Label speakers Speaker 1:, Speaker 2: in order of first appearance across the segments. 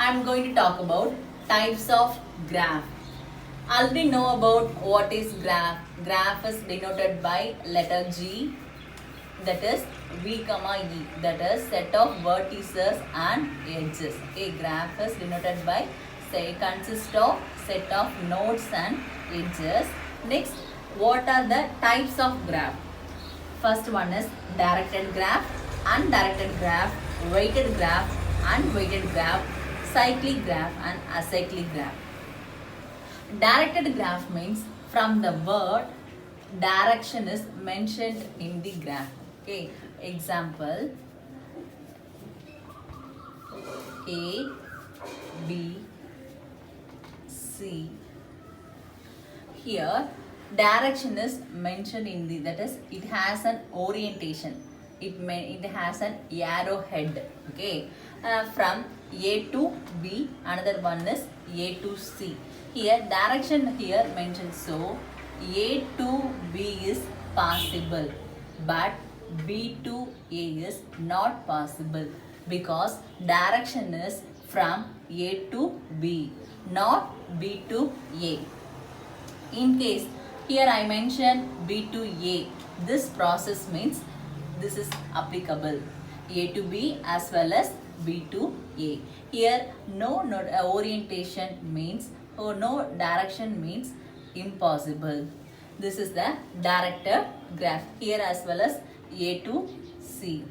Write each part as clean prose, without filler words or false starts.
Speaker 1: I'm going to talk about types of graph. Already know about what is graph. Graph is denoted by letter G, that is V comma E, that is set of vertices and edges. Okay, graph is denoted by, say, consists of set of nodes and edges. Next, what are the types of graph? First one is directed graph, undirected graph, weighted graph, unweighted graph, cyclic graph and acyclic graph. Directed graph means from the word direction is mentioned in the graph. Okay, example A, B, C. Here direction is mentioned in the, that is it has an orientation. It has an arrowhead. Okay, from A to B, another one is A to C. Here direction here mentioned, so A to B is possible, but B to A is not possible because direction is from A to B, not B to A. In case here I mention B to A, this process means this is applicable, A to B as well as B to A. Here no orientation means, or no direction means impossible. This is the directed graph, here as well as A to C.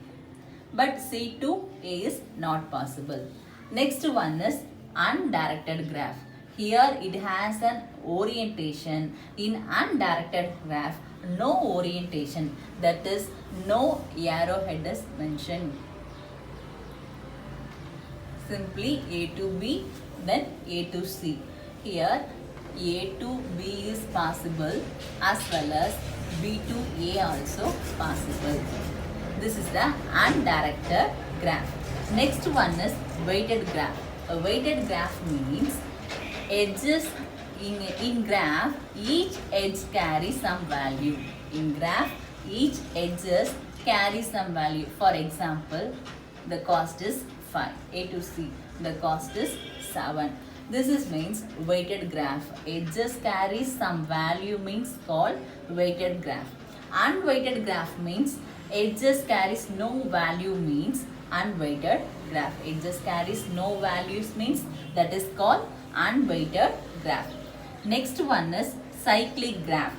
Speaker 1: But C to A is not possible. Next one is undirected graph. Here it has an orientation. In undirected graph, no orientation, that is no arrowhead is mentioned. Simply A to B, then A to C. Here A to B is possible as well as B to A also possible. This is the undirected graph. Next one is weighted graph. A weighted graph means edges in graph, each edge carries some value. In graph, each edges carry some value. For example, the cost is 5, A to C. The cost is 7. This is means weighted graph. Edges carry some value means called weighted graph. Unweighted graph means edges carries no value means unweighted graph. Edges carries no values means that is called unweighted graph. Next one is cyclic graph.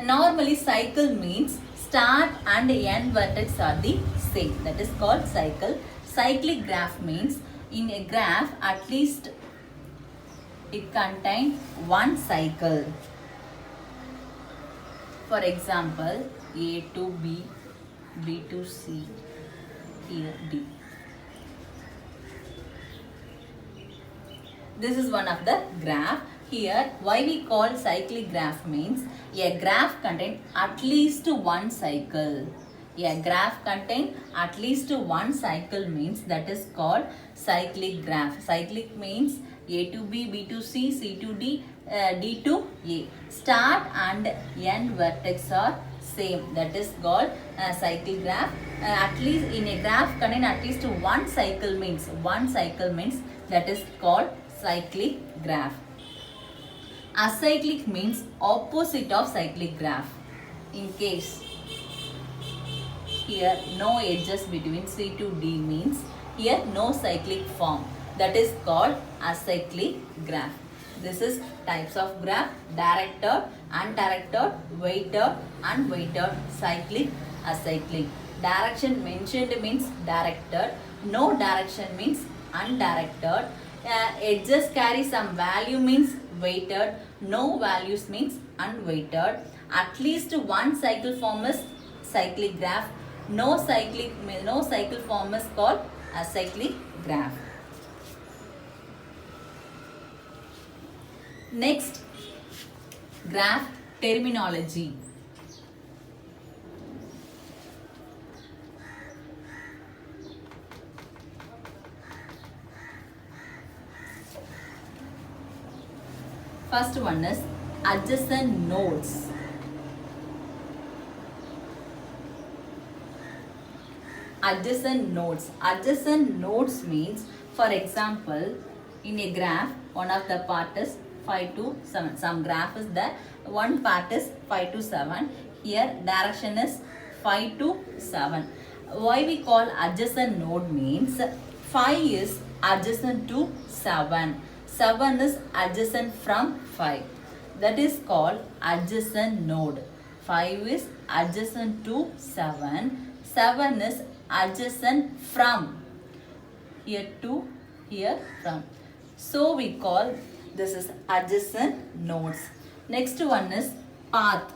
Speaker 1: Normally cycle means start and end vertex are the same. That is called cycle. Cyclic graph means in a graph at least it contains one cycle. For example, A to B, B to C, here D. This is one of the graph. Here, why we call cyclic graph means a graph contain at least one cycle. A graph contain at least one cycle means that is called cyclic graph. Cyclic means A to B, B to C, C to D, D to A. Start and end vertex are same. That is called cyclic graph. At least in a graph contain at least one cycle means that is called cyclic graph. Acyclic means opposite of cyclic graph. In case here no edges between C to D means here no cyclic form, that is called acyclic graph. This is types of graph: directed, undirected, weighted, unweighted, cyclic, acyclic. Direction mentioned means directed, no direction means undirected. Edges carry some value means weighted, no values means unweighted. At least one cycle form is cyclic graph. No cycle form is called acyclic graph. Next, graph terminology. First one is adjacent nodes. Adjacent nodes. Adjacent nodes means For example, in a graph, one of the part is 5 to 7. Some graph is there. One part is 5 to 7. Here direction is 5 to 7. Why we call adjacent node means 5 is adjacent to 7. 7 is adjacent from 5. That is called adjacent node. 5 is adjacent to 7. 7 is adjacent from here to here from. So we call this is adjacent nodes. Next one is path.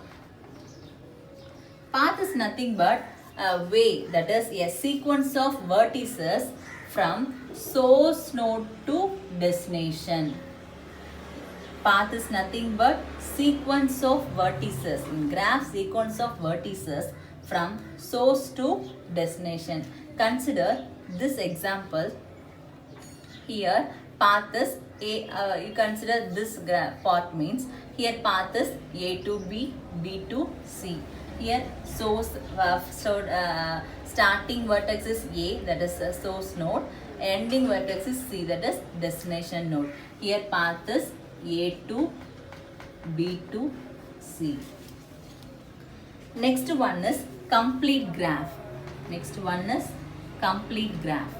Speaker 1: Path is nothing but a way, that is a sequence of vertices from source node to destination. Path is nothing but sequence of vertices. In graph, sequence of vertices from source to destination. Consider this example. Here path is A. You consider this path means here path is A to B, B to C. Here source starting vertex is A, that is a source node. Ending vertex is C, that is destination node. Here path is A to B to C. Next one is complete graph. Next one is complete graph.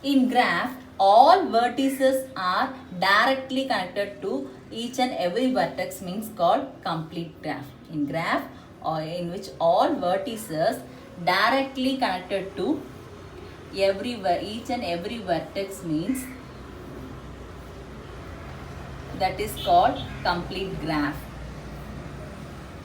Speaker 1: In graph, all vertices are directly connected to each and every vertex means called complete graph. In graph, or in which all vertices directly connected to each and every vertex means that is called complete graph.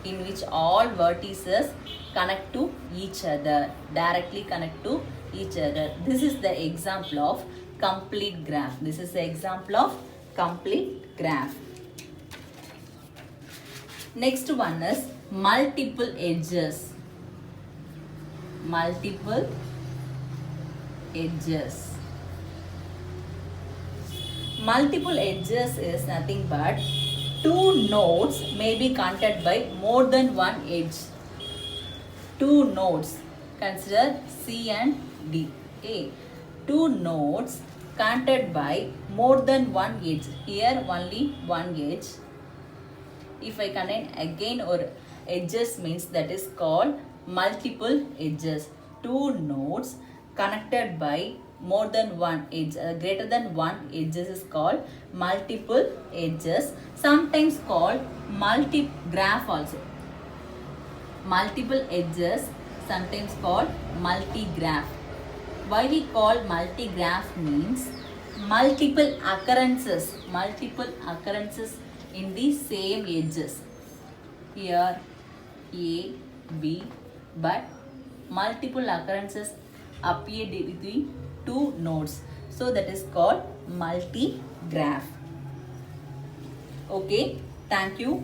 Speaker 1: In which all vertices connect to each other, directly connect to each other. This is the example of complete graph. This is the example of complete graph. Next one is multiple edges. Multiple edges. Multiple edges is nothing but two nodes may be connected by more than one edge. Two nodes. Consider C and D. Okay. Two nodes connected by more than one edge. Here only one edge. If I connect again or edges means that is called multiple edges. Two nodes connected by more than one edge, greater than one edges is called multiple edges. Sometimes called multi-graph also. Multiple edges, sometimes called multi-graph. Why we call multi-graph means multiple occurrences in the same edges. Here A, B, but multiple occurrences appear between two nodes. So that is called multi-graph. Okay, thank you.